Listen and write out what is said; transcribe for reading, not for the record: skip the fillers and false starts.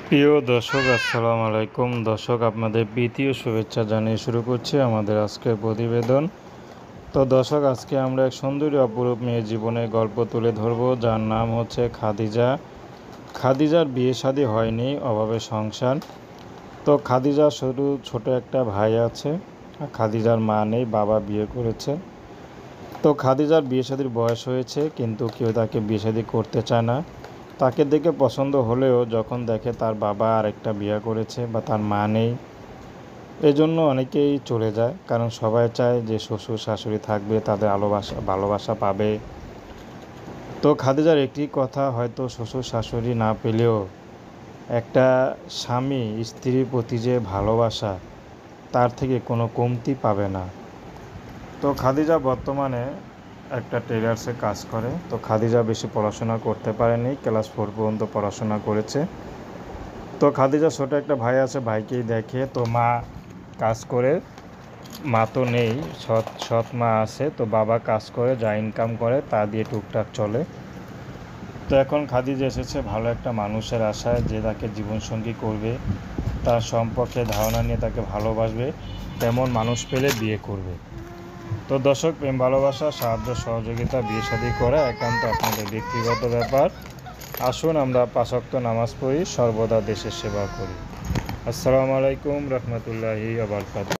প্রিয় দর্শক, আসসালামু আলাইকুম। দর্শক, আপনাদের প্রীতি ও শুভেচ্ছা জানিয়ে শুরু করছি আমাদের আজকের প্রতিবেদন। তো দর্শক, আজকে আমরা এক সুন্দরী অপরূপ মেয়ের জীবনের গল্প তুলে ধরব, যার নাম হচ্ছে খাদিজা। খাদিজার বিয়ে শাদী হয়নি, অভাবে সংসার। তো খাদিজার শুধু ছোট একটা ভাই আছে। খাদিজার মা নেই, বাবা বিয়ে করেছে। তো খাদিজার বিয়ে শাদীর বয়স হয়েছে, কিন্তু কেউ তাকে বিয়ে শাদী করতে চায় না। তাকে দেখে পছন্দ হলেও যখন দেখে তার বাবা আরেকটা বিয়ে করেছে বা তার মা নেই, এজন্য অনেকেই চলে যায়। কারণ সবাই চায় যে শ্বশুর শাশুড়ি থাকবে, তাদের ভালোবাসা পাবে। তো খাদিজার একটি কথা, হয়তো শ্বশুর শাশুড়ি না পেলেও একটা স্বামী স্ত্রীর প্রতি যে ভালোবাসা, তার থেকে কোনো কমতি পাবে না। তো খাদিজা বর্তমানে একটা টেলার্সে কাজ করে। তো খাদিজা বেশি পড়াশোনা করতে পারেনি, ক্লাস 4 পর্যন্ত পড়াশোনা করেছে। তো খাদিজার ছোট একটা ভাই আছে, ভাইকেই দেখে। তো মা কাজ করে, মা তো নেই, সৎ সৎ মা আছে। তো বাবা কাজ করে, যা ইনকাম করে তা দিয়ে টুকটাক চলে। তো এখন খাদিজা এসেছে ভালো একটা মানুষের আশায়, যে তাকে জীবনসঙ্গী করবে, তার সম্পর্কে ধারণা নিয়ে তাকে ভালোবাসবে, তেমন মানুষ পেলে বিয়ে করবে। তো দর্শক, প্রেম ভালোবাসা, সাহায্য সহযোগিতা, বিয়ে শাদী করা একান্ত আপনাদের ব্যক্তিগত ব্যাপার। আসুন আমরা 5 ওয়াক্ত নামাজ পড়ি, সর্বদা দেশের সেবা করি। আসসালামু আলাইকুম রহমতুল্লাহি ওয়া বারাকাতুহু।